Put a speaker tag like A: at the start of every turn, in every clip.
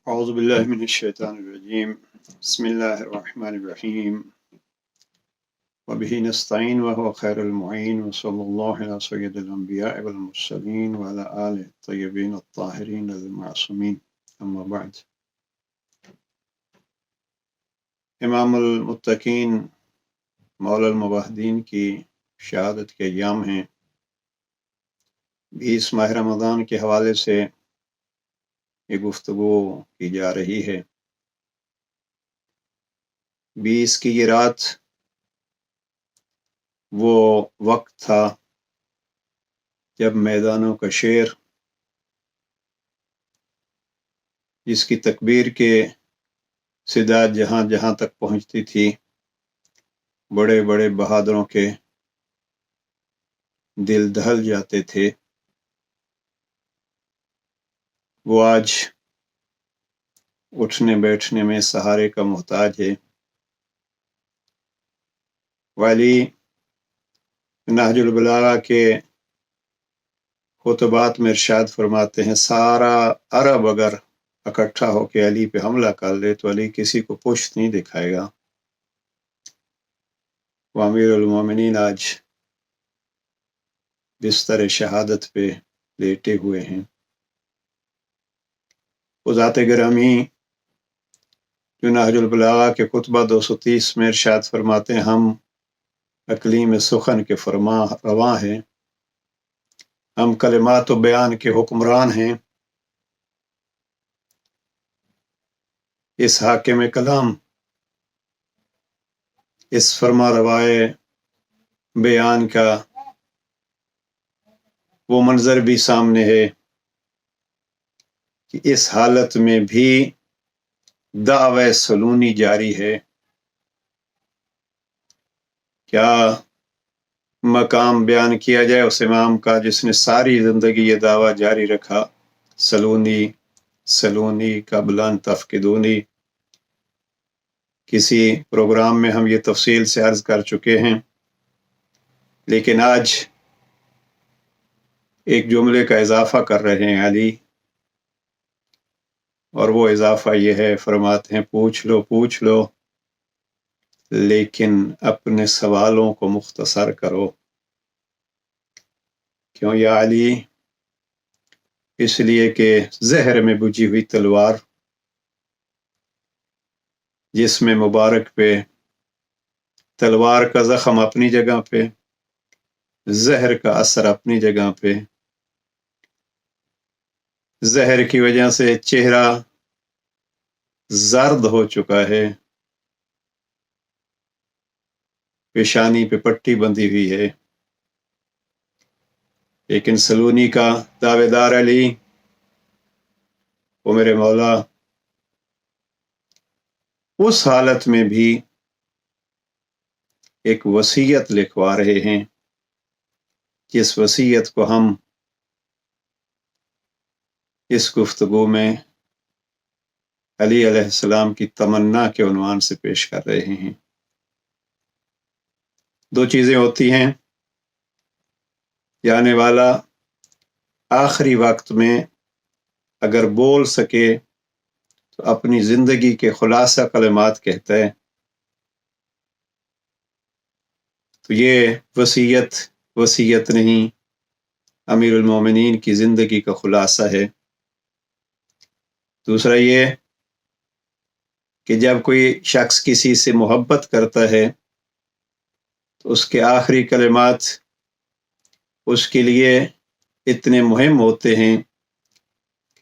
A: أعوذ بالله من الشيطان الرجيم بسم الله الرحمن الرحيم وبه نستعين وهو خير المعين وصلى الله على سيد الأنبياء والمرسلين وعلى آله الطيبين الطاهرين المعصومين أما بعد امام المتقین مولا الموحدین کی شہادت کے ایام ہیں 20 ماہ رمضان کے حوالے سے یہ گفتگو کی جا رہی ہے 20 کی یہ رات وہ وقت تھا جب میدانوں کا شیر جس کی تکبیر کے صدا جہاں جہاں تک پہنچتی تھی بڑے بڑے بہادروں کے دل دہل جاتے تھے وہ آج اٹھنے بیٹھنے میں سہارے کا محتاج ہے والی نہج البلاغہ کے خطبات میں ارشاد فرماتے ہیں سارا عرب اگر اکٹھا ہو کے علی پہ حملہ کر لے تو علی کسی کو پشت نہیں دکھائے گا وہ امیر المومنین آج بستر شہادت پہ لیٹے ہوئے ہیں وہ ذات گرامی جو نہج البلاغہ کے خطبہ 230 میں ارشاد فرماتے ہیں ہم اقلیم سخن کے فرما رواں ہیں ہم کلمات و بیان کے حکمران ہیں اس حاکم کلام اس فرما روائے بیان کا وہ منظر بھی سامنے ہے کہ اس حالت میں بھی دعوی سلونی جاری ہے کیا مقام بیان کیا جائے اس امام کا جس نے ساری زندگی یہ دعویٰ جاری رکھا سلونی قبلان تفقدونی کسی پروگرام میں ہم یہ تفصیل سے عرض کر چکے ہیں لیکن آج ایک جملے کا اضافہ کر رہے ہیں علی اور وہ اضافہ یہ ہے فرماتے ہیں پوچھ لو لیکن اپنے سوالوں کو مختصر کرو کیوں یا علی اس لیے کہ زہر میں بجھی ہوئی تلوار جس میں مبارک پہ تلوار کا زخم اپنی جگہ پہ زہر کا اثر اپنی جگہ پہ زہر کی وجہ سے چہرہ زرد ہو چکا ہے پیشانی پہ پٹی بندھی ہوئی ہے لیکن سلونی کا دعوے دار علی وہ میرے مولا اس حالت میں بھی ایک وصیت لکھوا رہے ہیں جس وصیت کو ہم اس گفتگو میں علی علیہ السلام کی تمنا کے عنوان سے پیش کر رہے ہیں 2 چیزیں ہوتی ہیں جانے والا آخری وقت میں اگر بول سکے تو اپنی زندگی کے خلاصہ کلمات کہتا ہے تو یہ وصیت نہیں امیر المومنین کی زندگی کا خلاصہ ہے دوسرا یہ کہ جب کوئی شخص کسی سے محبت کرتا ہے تو اس کے آخری کلمات اس کے لیے اتنے مہم ہوتے ہیں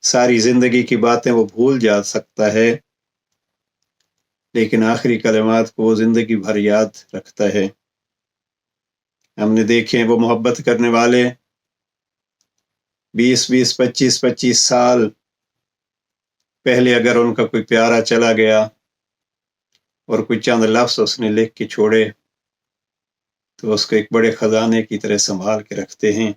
A: ساری زندگی کی باتیں وہ بھول جا سکتا ہے لیکن آخری کلمات کو وہ زندگی بھر یاد رکھتا ہے ہم نے دیکھے وہ محبت کرنے والے 20-25 سال پہلے اگر ان کا کوئی پیارا چلا گیا اور کوئی چند لفظ اس نے لکھ کے چھوڑے تو اس کو ایک بڑے خزانے کی طرح سنبھال کے رکھتے ہیں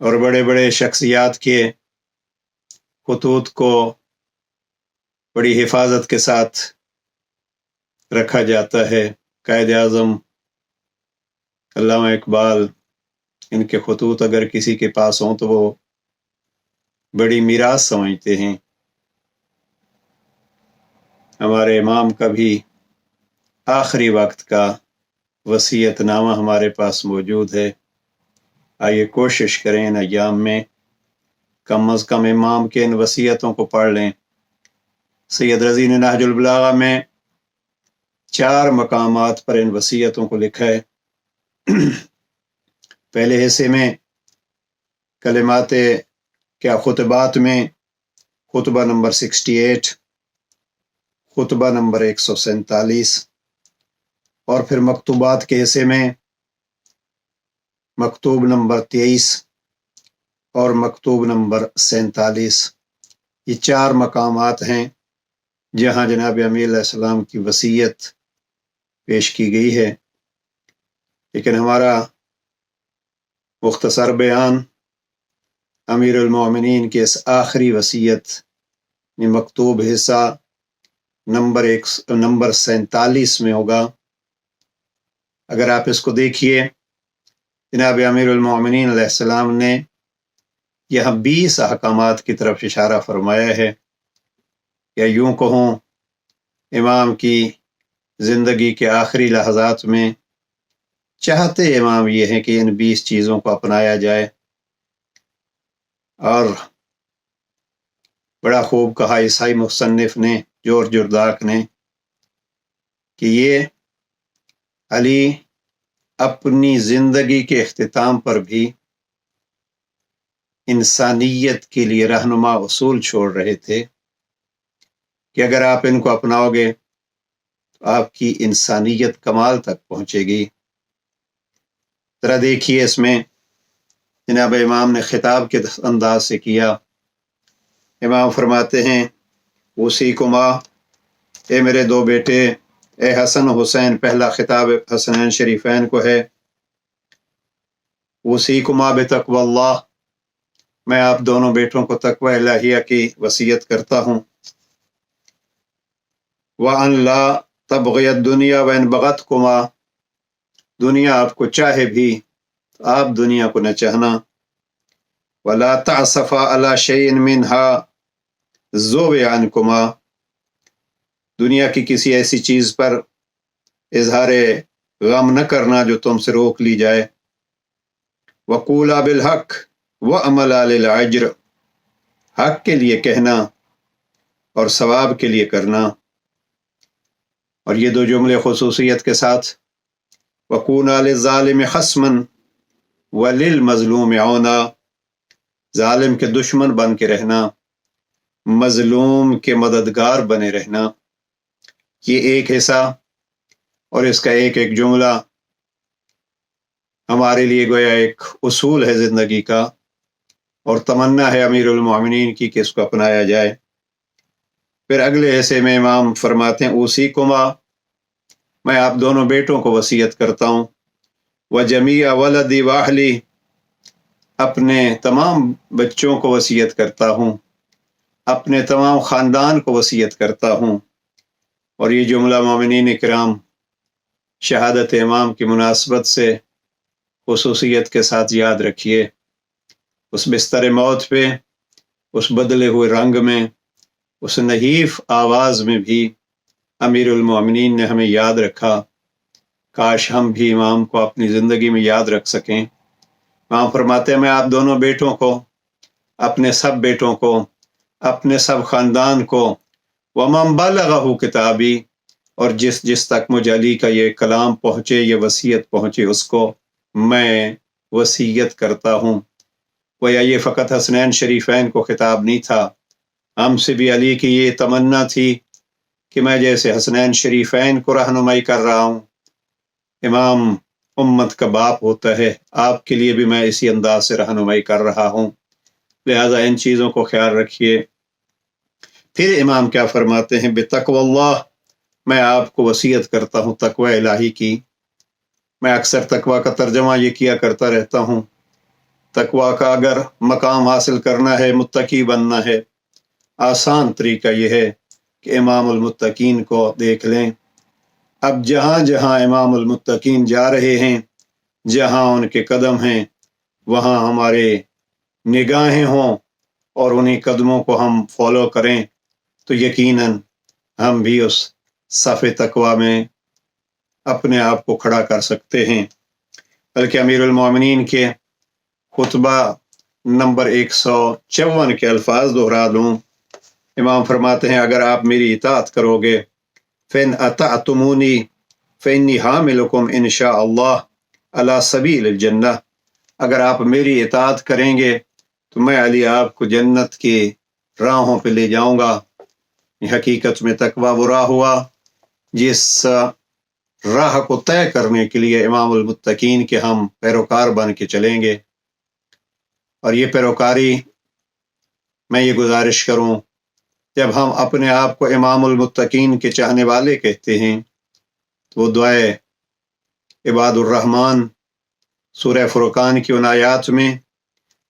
A: اور بڑے بڑے شخصیات کے خطوط کو بڑی حفاظت کے ساتھ رکھا جاتا ہے قائد اعظم علامہ اقبال ان کے خطوط اگر کسی کے پاس ہوں تو وہ بڑی میراث سمجھتے ہیں۔ ہمارے امام کا بھی آخری وقت کا وصیت نامہ ہمارے پاس موجود ہے۔ آئیے کوشش کریں ان ایام میں کم از کم امام کے ان وصیتوں کو پڑھ لیں۔ سید رضی نے نہج البلاغہ میں 4 مقامات پر ان وصیتوں کو لکھا ہے۔ پہلے حصے میں کلمات خطبات میں خطبہ نمبر 68، خطبہ نمبر 147، اور پھر مکتوبات کے حصے میں مکتوب نمبر 23 اور مکتوب نمبر 47۔ یہ 4 مقامات ہیں جہاں جناب امیر علیہ السلام کی وصیت پیش کی گئی ہے۔ لیکن ہمارا مختصر بیان امیر المومنین کے اس آخری وصیت مکتوب حصہ نمبر 47 میں ہوگا۔ اگر آپ اس کو دیکھیے، جناب امیر المومنین علیہ السلام نے یہاں 20 احکامات کی طرف اشارہ فرمایا ہے، یا یوں کہوں امام کی زندگی کے آخری لحظات میں چاہتے امام یہ ہیں کہ ان 20 چیزوں کو اپنایا جائے۔ اور بڑا خوب کہا عیسائی مصنف نے جورج جرداق نے کہ یہ علی اپنی زندگی کے اختتام پر بھی انسانیت کے لیے رہنما اصول چھوڑ رہے تھے کہ اگر آپ ان کو اپناؤ گے تو آپ کی انسانیت کمال تک پہنچے گی۔ ذرا دیکھیے اس میں جناب امام نے خطاب کے انداز سے کیا۔ امام فرماتے ہیں اوصیکما، اے میرے 2 بیٹے، اے حسن و حسین، پہلا خطاب حسنین شریفین کو ہے۔ اوصیکما بتقوی اللہ، میں آپ دونوں بیٹوں کو تقوی الہیہ کی وصیت کرتا ہوں۔ وَأَن لَا تَبْغِيَ الدُّنْيَا وَإِن بَغَتْكُمَا، دنیا آپ کو چاہے بھی تو آپ دنیا کو نہ چاہنا۔ وَلَا تَعْسَفَا عَلَى شَيْءٍ مِّنْهَا زُوِّ عَنْكُمَا، دنیا کی کسی ایسی چیز پر اظہار غم نہ کرنا جو تم سے روک لی جائے۔ وَقُولَا بِالْحَقِّ وَأَعْمَلَا لِلْأَجْرِ، حق کے لیے کہنا اور ثواب کے لیے کرنا۔ اور یہ 2 جملے خصوصیت کے ساتھ وَكُونَا لِلظَّالِمِ خَصْمًا وَلِلْمَظْلُومِ عَوْنًا، ظالم کے دشمن بن کے رہنا، مظلوم کے مددگار بنے رہنا۔ یہ ایک حصہ اور اس کا ایک ایک جملہ ہمارے لیے گویا ایک اصول ہے زندگی کا، اور تمنا ہے امیر المومنین کی کہ اس کو اپنایا جائے۔ پھر اگلے حصے میں امام فرماتے ہیں اوصیکما، میں آپ دونوں بیٹوں کو وصیت کرتا ہوں۔ وجمیع ولدی واہلی، اپنے تمام بچوں کو وصیت کرتا ہوں، اپنے تمام خاندان کو وصیت کرتا ہوں۔ اور یہ جملہ مومنین کرام شہادت امام کی مناسبت سے خصوصیت کے ساتھ یاد رکھیے۔ اس بستر موت پہ، اس بدلے ہوئے رنگ میں، اس نحیف آواز میں بھی امیر المومنین نے ہمیں یاد رکھا۔ کاش ہم بھی امام کو اپنی زندگی میں یاد رکھ سکیں۔ امام فرماتے ہیں میں آپ دونوں بیٹوں کو، اپنے سب بیٹوں کو، اپنے سب خاندان کو، وَمَن بَلَغَهُ کتابی، اور جس تک مجھے علی کا یہ کلام پہنچے، یہ وصیت پہنچے، اس کو میں وصیت کرتا ہوں۔ گویا یہ فقط حسنین شریفین کو خطاب نہیں تھا، ہم سے بھی علی کی یہ تمنا تھی کہ میں جیسے حسنین شریفین کو رہنمائی کر رہا ہوں، امام امت کا باپ ہوتا ہے، آپ کے لیے بھی میں اسی انداز سے رہنمائی کر رہا ہوں، لہذا ان چیزوں کو خیال رکھیے۔ پھر امام کیا فرماتے ہیں بتقوی اللہ، میں آپ کو وصیت کرتا ہوں تقوی الہی کی۔ میں اکثر تقوی کا ترجمہ یہ کیا کرتا رہتا ہوں۔ تقوی کا اگر مقام حاصل کرنا ہے، متقی بننا ہے، آسان طریقہ یہ ہے کہ امام المتقین کو دیکھ لیں۔ اب جہاں جہاں امام المتقین جا رہے ہیں، جہاں ان کے قدم ہیں، وہاں ہمارے نگاہیں ہوں اور انہیں قدموں کو ہم فالو کریں تو یقیناً ہم بھی اس صف تقوی میں اپنے آپ کو کھڑا کر سکتے ہیں۔ بلکہ امیر المومنین کے خطبہ نمبر 154 کے الفاظ دہرا دوں۔ امام فرماتے ہیں اگر آپ میری اطاعت کرو گے فَإِنْ أَطَعْتُمُونِي فَإِنِّي حَامِلُكُمْ إِنْ شَاءَ اللَّهُ عَلَى سَبِيلِ الْجَنَّةِ، اگر آپ میری اطاعت کریں گے تو میں علی آپ کو جنت کی راہوں پہ لے جاؤں گا۔ حقیقت میں تقویٰ وہ راہ ہوا جس راہ کو طے کرنے کے لیے امام المتقین کے ہم پیروکار بن کے چلیں گے۔ اور یہ پیروکاری میں یہ گزارش کروں، جب ہم اپنے آپ کو امام المتقین کے چاہنے والے کہتے ہیں تو وہ دعائے عباد الرحمن سورہ فرقان کی ان آیات میں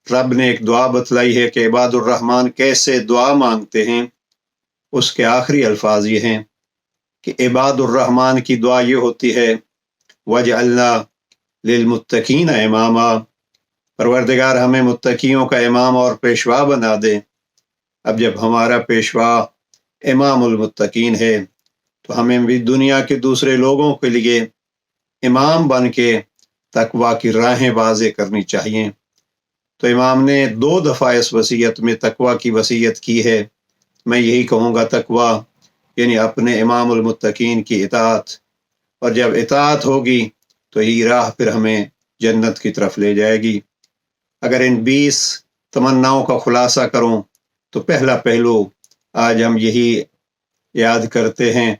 A: رب نے ایک دعا بتلائی ہے کہ عباد الرحمن کیسے دعا مانگتے ہیں۔ اس کے آخری الفاظ یہ ہیں کہ عباد الرحمن کی دعا یہ ہوتی ہے وَجْعَلْنَا لِلْمُتَّقِينَ اماما، پروردگار ہمیں متقیوں کا امام اور پیشوا بنا دے۔ اب جب ہمارا پیشوا امام المتقین ہے تو ہمیں بھی دنیا کے دوسرے لوگوں کے لیے امام بن کے تقویٰ کی راہیں واضح کرنی چاہیے۔ تو امام نے 2 دفعہ اس وصیت میں تقویٰ کی وصیت کی ہے۔ میں یہی کہوں گا تقویٰ یعنی اپنے امام المتقین کی اطاعت، اور جب اطاعت ہوگی تو یہ راہ پھر ہمیں جنت کی طرف لے جائے گی۔ اگر ان 20 تمناؤں کا خلاصہ کروں تو پہلا پہلو آج ہم یہی یاد کرتے ہیں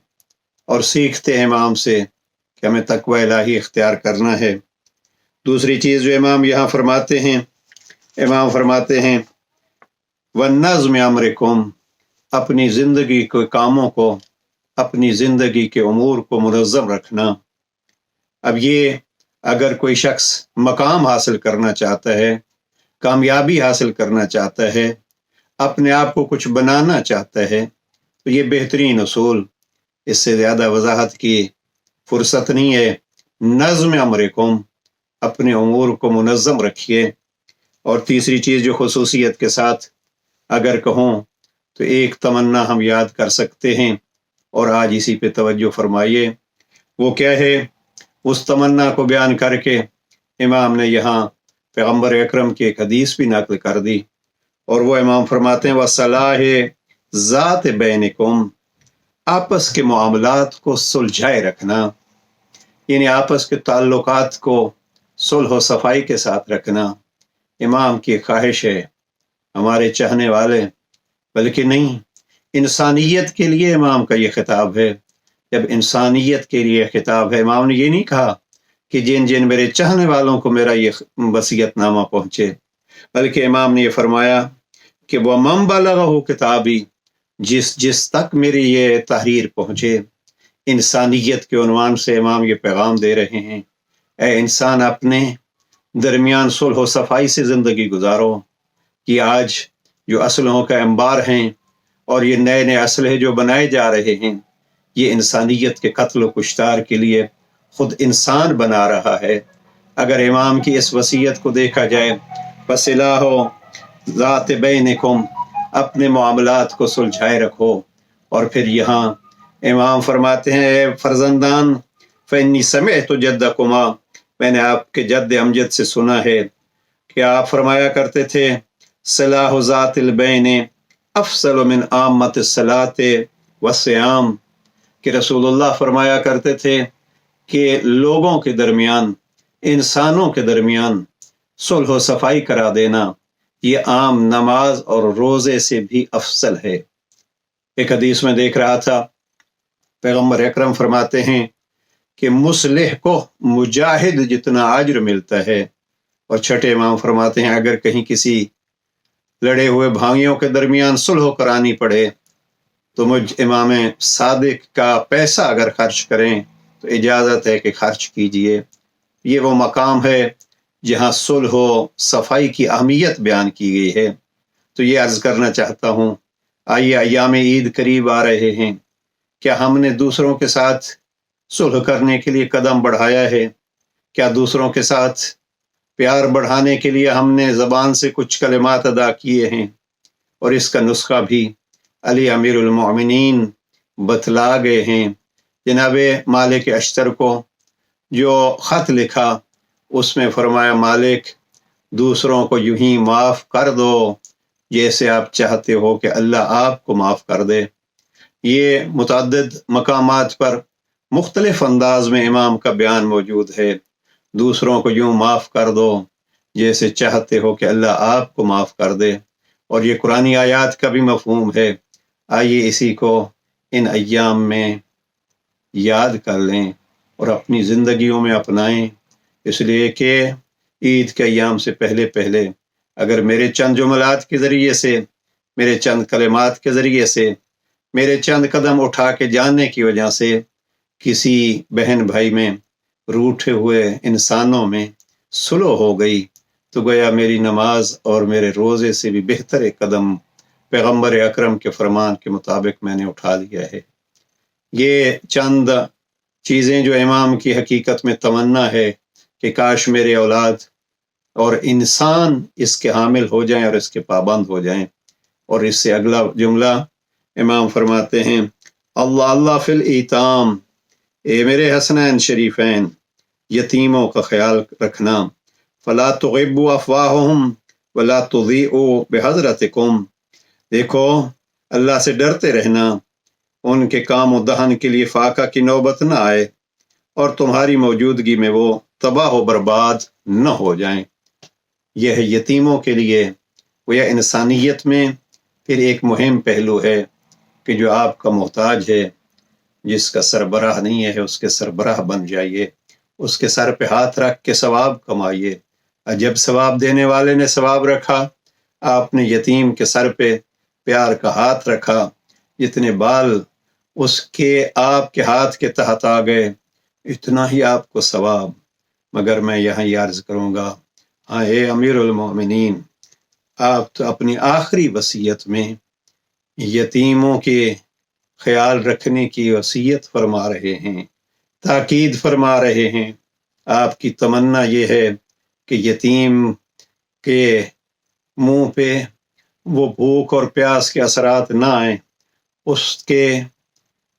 A: اور سیکھتے ہیں امام سے کہ ہمیں تقوی الہی اختیار کرنا ہے۔ دوسری چیز جو امام یہاں فرماتے ہیں، امام فرماتے ہیں وَالنَّظْمِ أَمْرِكُمْ، اپنی زندگی کے کاموں کو، اپنی زندگی کے امور کو منظم رکھنا۔ اب یہ اگر کوئی شخص مقام حاصل کرنا چاہتا ہے، کامیابی حاصل کرنا چاہتا ہے، اپنے آپ کو کچھ بنانا چاہتا ہے تو یہ بہترین اصول، اس سے زیادہ وضاحت کی فرصت نہیں ہے۔ نظم امرکم، اپنے امور کو منظم رکھیے۔ اور تیسری چیز جو خصوصیت کے ساتھ اگر کہوں تو ایک تمنا ہم یاد کر سکتے ہیں اور آج اسی پہ توجہ فرمائیے۔ وہ کیا ہے؟ اس تمنا کو بیان کر کے امام نے یہاں پیغمبر اکرم کی ایک حدیث بھی نقل کر دی، اور وہ امام فرماتے ہیں وَصَلَاحِ ذات بینکم، آپس کے معاملات کو سلجھائے رکھنا، یعنی آپس کے تعلقات کو صلح و صفائی کے ساتھ رکھنا۔ امام کی خواہش ہے، ہمارے چاہنے والے، بلکہ نہیں، انسانیت کے لیے امام کا یہ خطاب ہے۔ جب انسانیت کے لیے خطاب ہے، امام نے یہ نہیں کہا کہ جن جن میرے چاہنے والوں کو میرا یہ وصیت نامہ پہنچے، بلکہ امام نے یہ فرمایا کہ وہ من بلغہ کتابی، جس تک میری یہ تحریر پہنچے۔ انسانیت کے عنوان سے امام یہ پیغام دے رہے ہیں، اے انسان اپنے درمیان صلح و صفائی سے زندگی گزارو۔ کہ آج جو اسلحوں کا انبار ہیں اور یہ نئے نئے اسلحے جو بنائے جا رہے ہیں، یہ انسانیت کے قتل و کشتار کے لیے خود انسان بنا رہا ہے۔ اگر امام کی اس وصیت کو دیکھا جائے، فَصِلَاحُ ذات بینکم، اپنے معاملات کو سلجھائے رکھو۔ اور پھر یہاں امام فرماتے ہیں اے فرزندان فَإِنِّي سَمِعْتُ جَدَّكُمَا، میں نے آپ کے جد امجد سے سنا ہے کہ آپ فرمایا کرتے تھے صلاح ذات البین افضل من عامت الصلاۃ والصیام، کہ رسول اللہ فرمایا کرتے تھے کہ لوگوں کے درمیان، انسانوں کے درمیان صلح و صفائی کرا دینا یہ عام نماز اور روزے سے بھی افضل ہے۔ ایک حدیث میں دیکھ رہا تھا، پیغمبر اکرم فرماتے ہیں کہ مصلح کو مجاہد جتنا اجر ملتا ہے۔ اور چھٹے امام فرماتے ہیں اگر کہیں کسی لڑے ہوئے بھائیوں کے درمیان صلح کرانی پڑے تو مجھ امام صادق کا پیسہ اگر خرچ کریں تو اجازت ہے کہ خرچ کیجئے۔ یہ وہ مقام ہے جہاں صلح و صفائی کی اہمیت بیان کی گئی ہے۔ تو یہ عرض کرنا چاہتا ہوں، آئیے ایام عید قریب آ رہے ہیں، کیا ہم نے دوسروں کے ساتھ صلح کرنے کے لیے قدم بڑھایا ہے؟ کیا دوسروں کے ساتھ پیار بڑھانے کے لیے ہم نے زبان سے کچھ کلمات ادا کیے ہیں؟ اور اس کا نسخہ بھی علی امیر المومنین بتلا گئے ہیں۔ جناب مالک اشتر کو جو خط لکھا اس میں فرمایا مالک دوسروں کو یوں ہی معاف کر دو جیسے آپ چاہتے ہو کہ اللہ آپ کو معاف کر دے۔ یہ متعدد مقامات پر مختلف انداز میں امام کا بیان موجود ہے، دوسروں کو یوں معاف کر دو جیسے چاہتے ہو کہ اللہ آپ کو معاف کر دے، اور یہ قرآنی آیات کا بھی مفہوم ہے۔ آئیے اسی کو ان ایام میں یاد کر لیں اور اپنی زندگیوں میں اپنائیں، اس لیے کہ عید کے ایام سے پہلے پہلے اگر میرے چند جملات کے ذریعے سے، میرے چند کلمات کے ذریعے سے، میرے چند قدم اٹھا کے جانے کی وجہ سے کسی بہن بھائی میں، روٹھے ہوئے انسانوں میں صلح ہو گئی تو گویا میری نماز اور میرے روزے سے بھی بہتر ایک قدم پیغمبر اکرم کے فرمان کے مطابق میں نے اٹھا لیا ہے۔ یہ چند چیزیں جو امام کی حقیقت میں تمنا ہے کہ کاش میرے اولاد اور انسان اس کے حامل ہو جائیں اور اس کے پابند ہو جائیں۔ اور اس سے اگلا جملہ امام فرماتے ہیں اللہ اللہ فی الایتام، اے میرے حسنین شریفین یتیموں کا خیال رکھنا، فلا تغبوا افواہہم ولا تضیعوا بحضرتکم، دیکھو اللہ سے ڈرتے رہنا، ان کے کام و دہن کے لیے فاقہ کی نوبت نہ آئے اور تمہاری موجودگی میں وہ تباہ و برباد نہ ہو جائیں۔ یہ ہے یتیموں کے لیے وہ انسانیت میں پھر ایک مہم پہلو ہے کہ جو آپ کا محتاج ہے، جس کا سربراہ نہیں ہے اس کے سربراہ بن جائیے، اس کے سر پہ ہاتھ رکھ کے ثواب کمائیے۔ جب ثواب دینے والے نے ثواب رکھا، آپ نے یتیم کے سر پہ پیار کا ہاتھ رکھا، جتنے بال اس کے آپ کے ہاتھ کے تحت آ گئے اتنا ہی آپ کو ثواب۔ مگر میں یہاں یہ عرض کروں گا، ہاں اے امیر المومنین، آپ تو اپنی آخری وصیت میں یتیموں کے خیال رکھنے کی وصیت فرما رہے ہیں، تاکید فرما رہے ہیں۔ آپ کی تمنا یہ ہے کہ یتیم کے منہ پہ وہ بھوک اور پیاس کے اثرات نہ آئیں، اس کے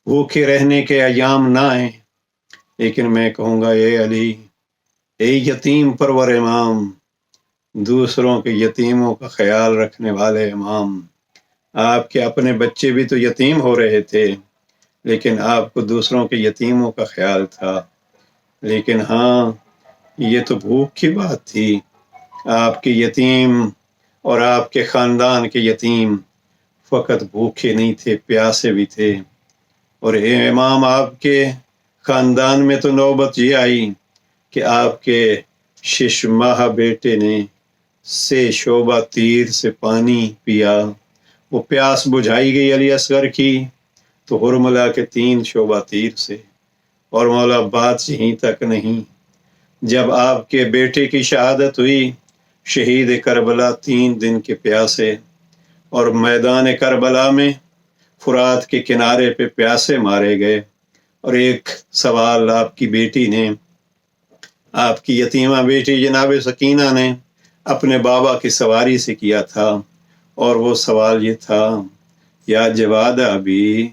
A: بھوکے رہنے کے ایام نہ آئیں۔ لیکن میں کہوں گا اے علی، اے یتیم پرور امام، دوسروں کے یتیموں کا خیال رکھنے والے امام، آپ کے اپنے بچے بھی تو یتیم ہو رہے تھے لیکن آپ کو دوسروں کے یتیموں کا خیال تھا۔ لیکن ہاں یہ تو بھوک کی بات تھی، آپ کے یتیم اور آپ کے خاندان کے یتیم فقط بھوکے نہیں تھے، پیاسے بھی تھے۔ اور اے امام، آپ کے خاندان میں تو نوبت یہ آئی کہ آپ کے 6 ماہ بیٹے نے 6 شعبہ تیر سے پانی پیا، وہ پیاس بجھائی گئی علی اصغر کی تو حرملہ کے 3 شعبہ تیر سے۔ اور مولا بات یہیں تک نہیں، جب آپ کے بیٹے کی شہادت ہوئی، شہید کربلا 3 دن کے پیاسے، اور میدان کربلا میں فرات کے کنارے پہ پیاسے مارے گئے۔ اور ایک سوال آپ کی بیٹی نے، آپ کی یتیمہ بیٹی جناب سکینہ نے اپنے بابا کی سواری سے کیا تھا، اور وہ سوال یہ تھا یا جواد ابی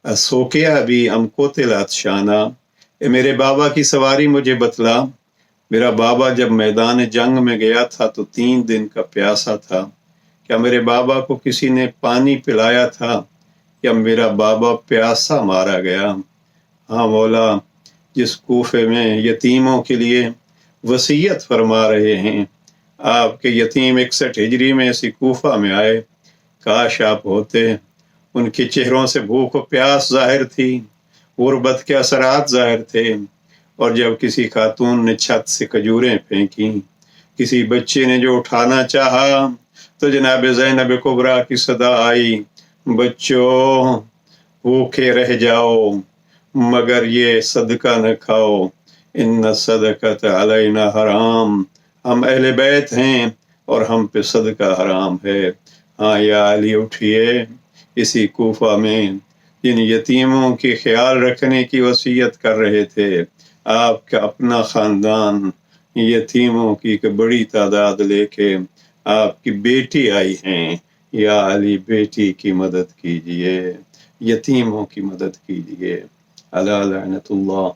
A: سوکے ابی ام قتل عطشانا، میرے بابا کی سواری مجھے بتلا، میرا بابا جب میدان جنگ میں گیا تھا تو 3 دن کا پیاسا تھا، کیا میرے بابا کو کسی نے پانی پلایا تھا یا میرا بابا پیاسا مارا گیا؟ ہاں مولا، جس کوفے میں یتیموں کے لیے وصیت فرما رہے ہیں، آپ کے یتیم 61 ہجری میں اسی کوفہ میں آئے، کاش آپ ہوتے۔ ان کے چہروں سے بھوک و پیاس ظاہر تھی، غربت کے اثرات ظاہر تھے، اور جب کسی خاتون نے چھت سے کھجوریں پھینکی، کسی بچے نے جو اٹھانا چاہا تو جناب زینب کبریٰ کی صدا آئی، بچوں بھوکے رہ جاؤ مگر یہ صدقہ نہ کھاؤ، ان صدقۃ علینا حرام، ہم اہل بیت ہیں اور ہم پہ صدقہ حرام ہے۔ ہاں یا علی اٹھیے، اسی کوفہ میں جن یتیموں کے خیال رکھنے کی وصیت کر رہے تھے، آپ کا اپنا خاندان یتیموں کی ایک بڑی تعداد لے کے آپ کی بیٹی آئی ہیں، یا علی بیٹی کی مدد کیجئے، یتیموں کی مدد کیجئے، الا لعنت اللہ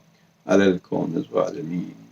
A: علی القوم الظالمین۔